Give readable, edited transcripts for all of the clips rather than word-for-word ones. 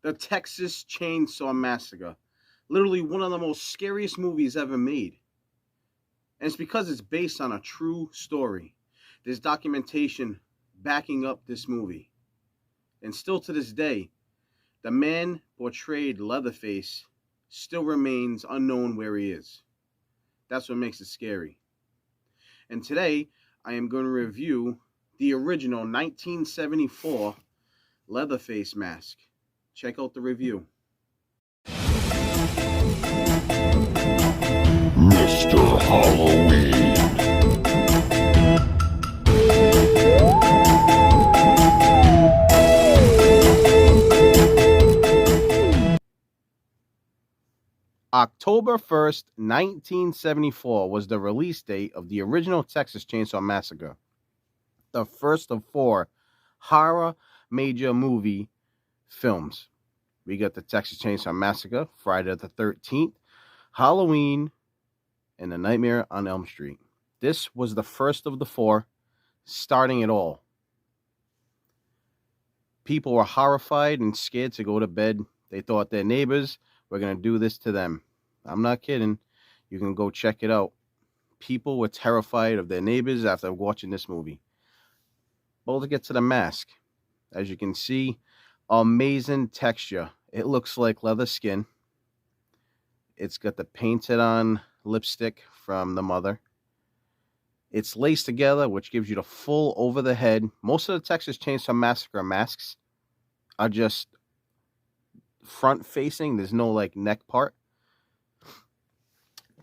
The Texas Chainsaw Massacre. Literally one of the most scariest movies ever made. And it's because it's based on a true story. There's documentation backing up this movie. And still to this day, the man portrayed Leatherface still remains unknown where he is. That's what makes it scary. And today, I am going to review the original 1974 Leatherface mask. Check out the review. Mr. Halloween. October 1st, 1974 was the release date of the original Texas Chainsaw Massacre, the first of 4 horror major movie films. We got the Texas Chainsaw Massacre, Friday the 13th, Halloween, and The Nightmare on Elm Street. This was the first of the 4, starting it all. People were horrified and scared to go to bed. They thought their neighbors were going to do this to them. I'm not kidding. You can go check it out. People were terrified of their neighbors after watching this movie. But let's get to the mask. As you can see, amazing texture. It looks like leather skin. It's got the painted on lipstick from the mother. It's laced together, which gives you the full over the head. Most of the Texas Chainsaw Massacre masks are just front facing. There's no like neck part.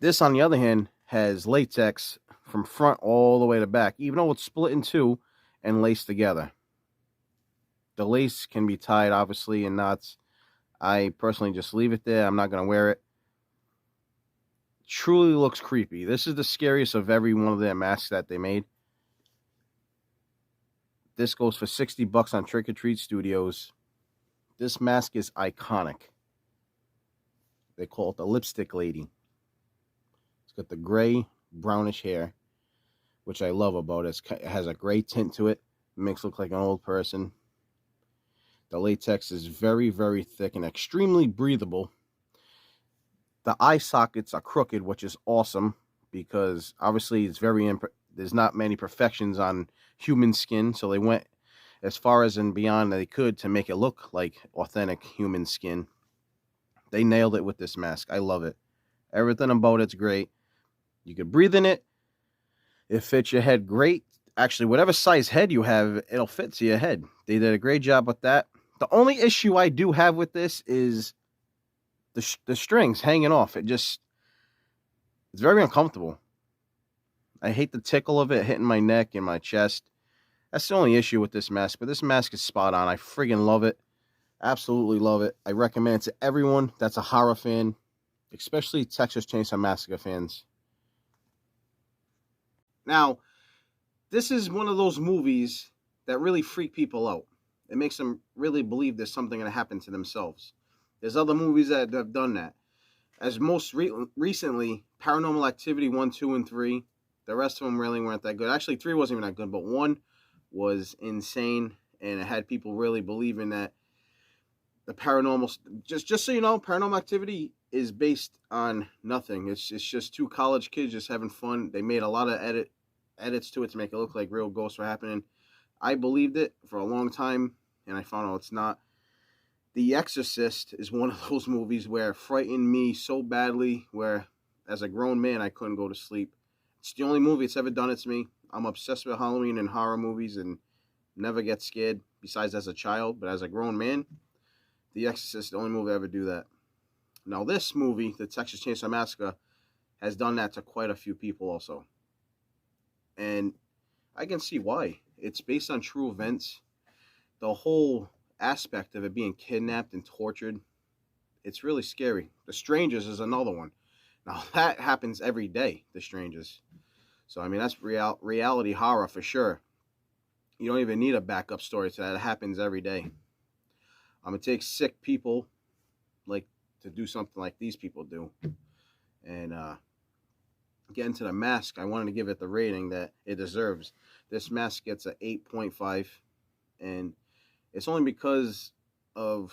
This, on the other hand, has latex from front all the way to back, even though it's split in 2 and laced together. The lace can be tied, obviously, in knots. I personally just leave it there. I'm not going to wear it. Truly looks creepy. This is the scariest of every one of their masks that they made. This goes for $60 on Trick or Treat Studios. This mask is iconic. They call it the Lipstick Lady. It's got the gray, brownish hair, which I love about it. It has a gray tint to it. It makes it look like an old person. The latex is very, very thick and extremely breathable. The eye sockets are crooked, which is awesome because obviously it's there's not many perfections on human skin, so they went as far as and beyond they could to make it look like authentic human skin. They nailed it with this mask. I love it. Everything about it's great. You could breathe in it. It fits your head great. Actually, whatever size head you have, it'll fit to your head. They did a great job with that. The only issue I do have with this is the strings hanging off. It's very uncomfortable. I hate the tickle of it hitting my neck and my chest. That's the only issue with this mask, but this mask is spot on. I friggin' love it. Absolutely love it. I recommend it to everyone that's a horror fan, especially Texas Chainsaw Massacre fans. Now, this is one of those movies that really freak people out. It makes them really believe there's something going to happen to themselves. There's other movies that have done that. As most recently, Paranormal Activity 1, 2, and 3. The rest of them really weren't that good. Actually, 3 wasn't even that good, but 1 was insane, and it had people really believing that the paranormal... Just so you know, Paranormal Activity is based on nothing. It's just 2 college kids just having fun. They made a lot of edits to it to make it look like real ghosts were happening. I believed it for a long time, and I found out it's not. The Exorcist is one of those movies where it frightened me so badly where, as a grown man, I couldn't go to sleep. It's the only movie it's ever done it to me. I'm obsessed with Halloween and horror movies and never get scared, besides as a child. But as a grown man, The Exorcist is the only movie I ever do that. Now, this movie, The Texas Chainsaw Massacre, has done that to quite a few people also. And I can see why. It's based on true events. The whole aspect of it being kidnapped and tortured, it's really scary. The Strangers is another one. Now, that happens every day, The Strangers. So, I mean, that's reality horror for sure. You don't even need a backup story to that. It happens every day. It takes sick people like to do something like these people do. And getting to the mask, I wanted to give it the rating that it deserves. This mask gets a 8.5, and it's only because of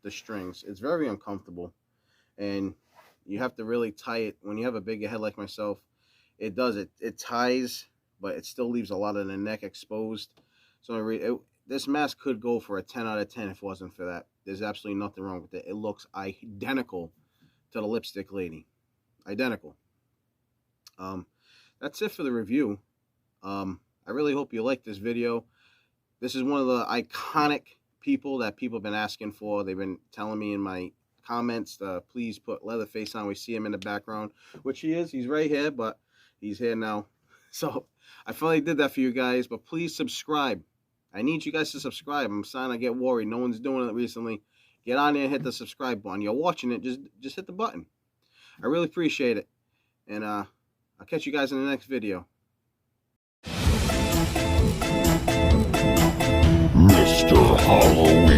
the strings. It's very uncomfortable, and you have to really tie it. When you have a bigger head like myself, it does it. It ties, but it still leaves a lot of the neck exposed. So this mask could go for a 10 out of 10 if it wasn't for that. There's absolutely nothing wrong with it. It looks identical to the lipstick lady. Identical. That's it for the review. I really hope you like this video. This is one of the iconic people that people have been asking for. They've been telling me in my comments to please put Leatherface on. We see him in the background, which he is. He's right here, but he's here now. So I finally did that for you guys, but please subscribe. I need you guys to subscribe. I'm starting to get worried. No one's doing it recently. Get on there and hit the subscribe button. You're watching it, just hit the button. I really appreciate it. And I'll catch you guys in the next video. Mr. Halloween.